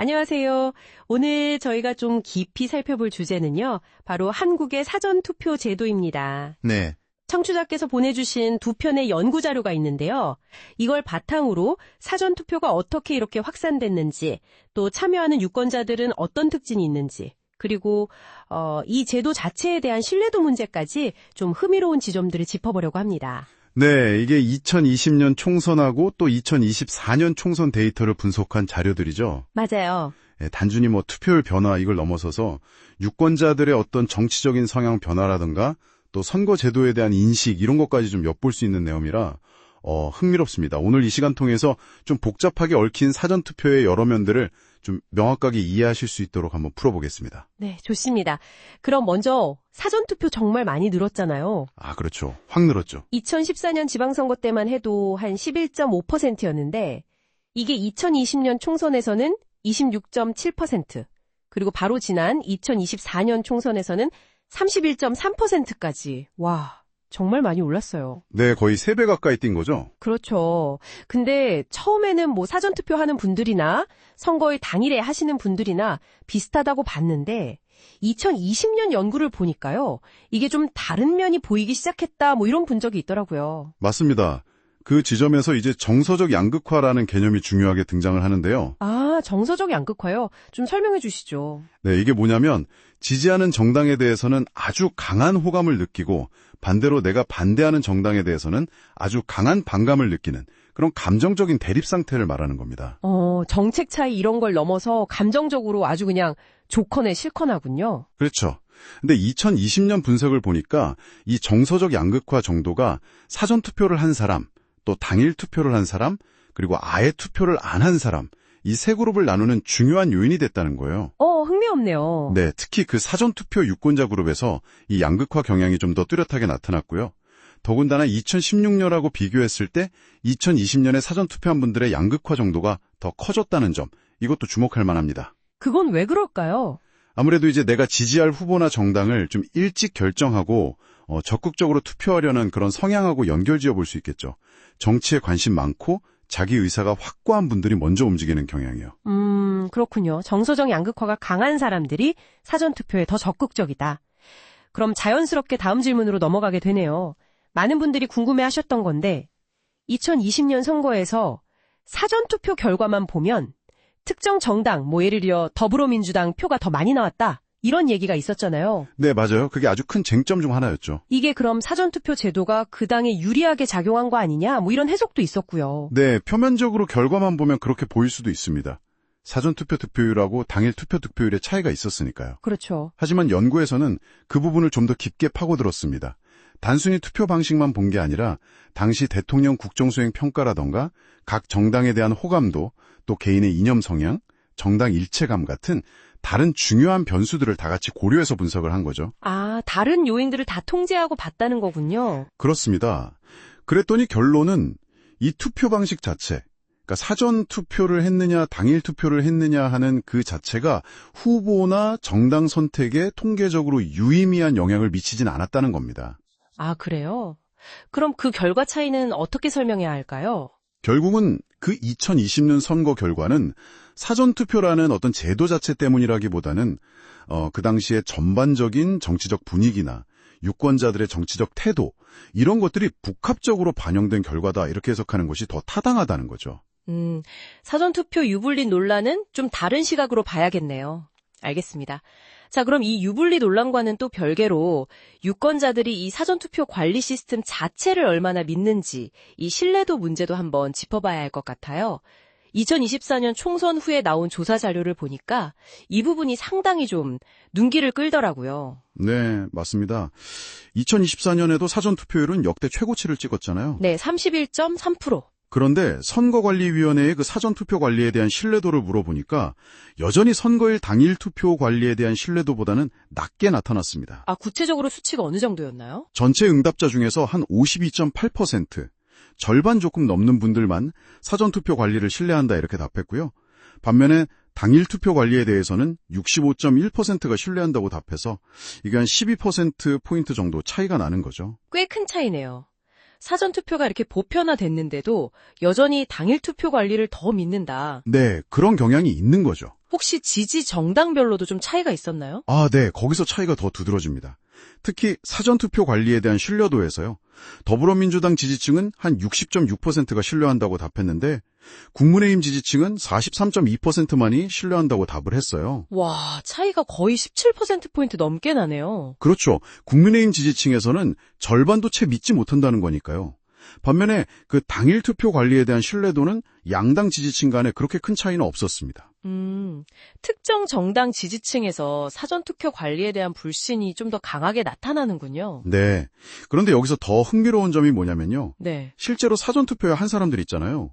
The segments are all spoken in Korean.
안녕하세요. 오늘 저희가 좀 깊이 살펴볼 주제는요. 바로 한국의 사전투표 제도입니다. 네, 청취자께서 보내주신 두 편의 연구 자료가 있는데요. 이걸 바탕으로 사전투표가 어떻게 이렇게 확산됐는지, 또 참여하는 유권자들은 어떤 특징이 있는지, 그리고 이 제도 자체에 대한 신뢰도 문제까지 좀 흥미로운 지점들을 짚어보려고 합니다. 네, 이게 2020년 총선하고 또 2024년 총선 데이터를 분석한 자료들이죠. 맞아요. 단순히 투표율 변화 이걸 넘어서서 유권자들의 어떤 정치적인 성향 변화라든가 또 선거 제도에 대한 인식 이런 것까지 좀 엿볼 수 있는 내용이라 흥미롭습니다. 오늘 이 시간 통해서 좀 복잡하게 얽힌 사전투표의 여러 면들을 좀 명확하게 이해하실 수 있도록 한번 풀어보겠습니다. 네, 좋습니다. 그럼 먼저 사전투표 정말 많이 늘었잖아요. 아, 그렇죠. 확 늘었죠. 2014년 지방선거 때만 해도 한 11.5%였는데 이게 2020년 총선에서는 26.7%, 그리고 바로 지난 2024년 총선에서는 31.3%까지. 와, 정말 많이 올랐어요. 네, 거의 3배 가까이 뛴 거죠. 그렇죠. 근데 처음에는 사전투표 하는 분들이나 선거일 당일에 하시는 분들이나 비슷하다고 봤는데 2020년 연구를 보니까요. 이게 좀 다른 면이 보이기 시작했다 이런 분석이 있더라고요. 맞습니다. 그 지점에서 이제 정서적 양극화라는 개념이 중요하게 등장을 하는데요. 아, 정서적 양극화요? 좀 설명해 주시죠. 네, 이게 뭐냐면 지지하는 정당에 대해서는 아주 강한 호감을 느끼고 반대로 내가 반대하는 정당에 대해서는 아주 강한 반감을 느끼는 그런 감정적인 대립 상태를 말하는 겁니다. 정책 차이 이런 걸 넘어서 감정적으로 아주 그냥 좋거나 싫거나군요. 그렇죠. 근데 2020년 분석을 보니까 이 정서적 양극화 정도가 사전투표를 한 사람, 또 당일 투표를 한 사람, 그리고 아예 투표를 안 한 사람, 이 세 그룹을 나누는 중요한 요인이 됐다는 거예요. 흥미롭네요. 네, 특히 그 사전투표 유권자 그룹에서 이 양극화 경향이 좀 더 뚜렷하게 나타났고요. 더군다나 2016년하고 비교했을 때 2020년에 사전투표한 분들의 양극화 정도가 더 커졌다는 점, 이것도 주목할 만합니다. 그건 왜 그럴까요? 아무래도 이제 내가 지지할 후보나 정당을 좀 일찍 결정하고 적극적으로 투표하려는 그런 성향하고 연결지어 볼 수 있겠죠. 정치에 관심 많고 자기 의사가 확고한 분들이 먼저 움직이는 경향이요. 그렇군요. 정서적 양극화가 강한 사람들이 사전투표에 더 적극적이다. 그럼 자연스럽게 다음 질문으로 넘어가게 되네요. 많은 분들이 궁금해하셨던 건데 2020년 선거에서 사전투표 결과만 보면 특정 정당, 예를 들어 더불어민주당 표가 더 많이 나왔다. 이런 얘기가 있었잖아요. 네, 맞아요. 그게 아주 큰 쟁점 중 하나였죠. 이게 그럼 사전투표 제도가 그 당에 유리하게 작용한 거 아니냐? 이런 해석도 있었고요. 네, 표면적으로 결과만 보면 그렇게 보일 수도 있습니다. 사전투표 득표율하고 당일 투표 득표율의 차이가 있었으니까요. 그렇죠. 하지만 연구에서는 그 부분을 좀 더 깊게 파고들었습니다. 단순히 투표 방식만 본 게 아니라 당시 대통령 국정수행 평가라던가 각 정당에 대한 호감도, 또 개인의 이념 성향, 정당 일체감 같은 다른 중요한 변수들을 다 같이 고려해서 분석을 한 거죠. 아, 다른 요인들을 다 통제하고 봤다는 거군요. 그렇습니다. 그랬더니 결론은 이 투표 방식 자체, 그러니까 사전 투표를 했느냐 당일 투표를 했느냐 하는 그 자체가 후보나 정당 선택에 통계적으로 유의미한 영향을 미치진 않았다는 겁니다. 아, 그래요? 그럼 그 결과 차이는 어떻게 설명해야 할까요? 결국은 그 2020년 선거 결과는 사전투표라는 어떤 제도 자체 때문이라기보다는 그 당시에 전반적인 정치적 분위기나 유권자들의 정치적 태도 이런 것들이 복합적으로 반영된 결과다 이렇게 해석하는 것이 더 타당하다는 거죠. 사전투표 유불리 논란은 좀 다른 시각으로 봐야겠네요. 알겠습니다. 자, 그럼 이 유불리 논란과는 또 별개로 유권자들이 이 사전투표 관리 시스템 자체를 얼마나 믿는지 이 신뢰도 문제도 한번 짚어봐야 할 것 같아요. 2024년 총선 후에 나온 조사 자료를 보니까 이 부분이 상당히 좀 눈길을 끌더라고요. 네, 맞습니다. 2024년에도 사전투표율은 역대 최고치를 찍었잖아요. 네, 31.3%. 그런데 선거관리위원회의 그 사전투표 관리에 대한 신뢰도를 물어보니까 여전히 선거일 당일 투표 관리에 대한 신뢰도보다는 낮게 나타났습니다. 아, 구체적으로 수치가 어느 정도였나요? 전체 응답자 중에서 한 52.8%, 절반 조금 넘는 분들만 사전투표 관리를 신뢰한다 이렇게 답했고요. 반면에 당일 투표 관리에 대해서는 65.1%가 신뢰한다고 답해서 이게 한 12%포인트 정도 차이가 나는 거죠. 꽤 큰 차이네요. 사전투표가 이렇게 보편화됐는데도 여전히 당일 투표 관리를 더 믿는다. 네, 그런 경향이 있는 거죠. 혹시 지지 정당별로도 좀 차이가 있었나요? 아, 네, 거기서 차이가 더 두드러집니다. 특히 사전투표 관리에 대한 신뢰도에서요. 더불어민주당 지지층은 한 60.6%가 신뢰한다고 답했는데 국민의힘 지지층은 43.2%만이 신뢰한다고 답을 했어요. 와, 차이가 거의 17%포인트 넘게 나네요. 그렇죠. 국민의힘 지지층에서는 절반도 채 믿지 못한다는 거니까요. 반면에 그 당일 투표 관리에 대한 신뢰도는 양당 지지층 간에 그렇게 큰 차이는 없었습니다. 특정 정당 지지층에서 사전투표 관리에 대한 불신이 좀 더 강하게 나타나는군요. 네. 그런데 여기서 더 흥미로운 점이 뭐냐면요. 네. 실제로 사전투표에 한 사람들 있잖아요.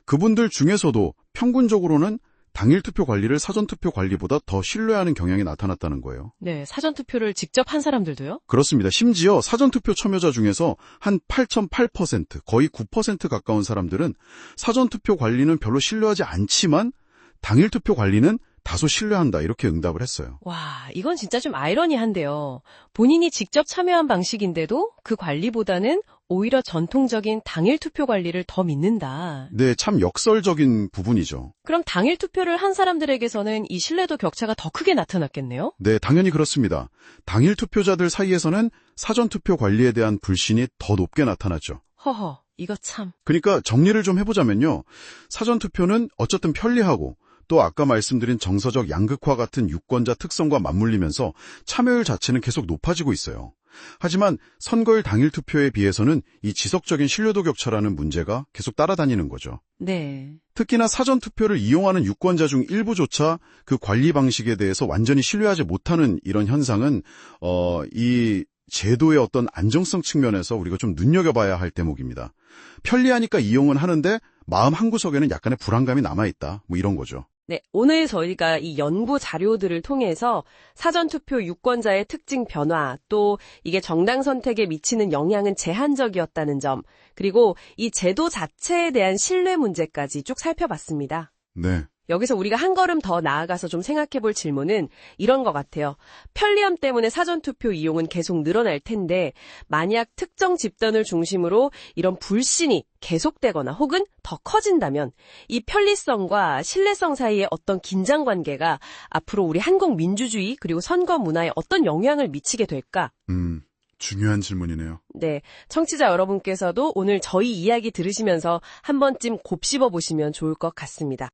그분들 중에서도 평균적으로는 당일 투표 관리를 사전투표 관리보다 더 신뢰하는 경향이 나타났다는 거예요. 네, 사전투표를 직접 한 사람들도요? 그렇습니다. 심지어 사전투표 참여자 중에서 한 8.8%, 거의 9% 가까운 사람들은 사전투표 관리는 별로 신뢰하지 않지만 당일 투표 관리는 다소 신뢰한다 이렇게 응답을 했어요. 와, 이건 진짜 좀 아이러니한데요. 본인이 직접 참여한 방식인데도 그 관리보다는 오히려 전통적인 당일 투표 관리를 더 믿는다. 네, 참 역설적인 부분이죠. 그럼 당일 투표를 한 사람들에게서는 이 신뢰도 격차가 더 크게 나타났겠네요? 네, 당연히 그렇습니다. 당일 투표자들 사이에서는 사전투표 관리에 대한 불신이 더 높게 나타났죠. 허허, 이거 참. 그러니까 정리를 좀 해보자면요. 사전투표는 어쨌든 편리하고 또 아까 말씀드린 정서적 양극화 같은 유권자 특성과 맞물리면서 참여율 자체는 계속 높아지고 있어요. 하지만 선거일 당일 투표에 비해서는 이 지속적인 신뢰도 격차라는 문제가 계속 따라다니는 거죠. 네. 특히나 사전투표를 이용하는 유권자 중 일부조차 그 관리 방식에 대해서 완전히 신뢰하지 못하는 이런 현상은 이 제도의 어떤 안정성 측면에서 우리가 좀 눈여겨봐야 할 대목입니다. 편리하니까 이용은 하는데 마음 한구석에는 약간의 불안감이 남아있다. 뭐 이런 거죠. 네, 오늘 저희가 이 연구 자료들을 통해서 사전투표 유권자의 특징 변화, 또 이게 정당 선택에 미치는 영향은 제한적이었다는 점, 그리고 이 제도 자체에 대한 신뢰 문제까지 쭉 살펴봤습니다. 네. 여기서 우리가 한 걸음 더 나아가서 좀 생각해 볼 질문은 이런 것 같아요. 편리함 때문에 사전투표 이용은 계속 늘어날 텐데 만약 특정 집단을 중심으로 이런 불신이 계속되거나 혹은 더 커진다면 이 편리성과 신뢰성 사이의 어떤 긴장관계가 앞으로 우리 한국 민주주의 그리고 선거 문화에 어떤 영향을 미치게 될까? 중요한 질문이네요. 네, 청취자 여러분께서도 오늘 저희 이야기 들으시면서 한 번쯤 곱씹어 보시면 좋을 것 같습니다.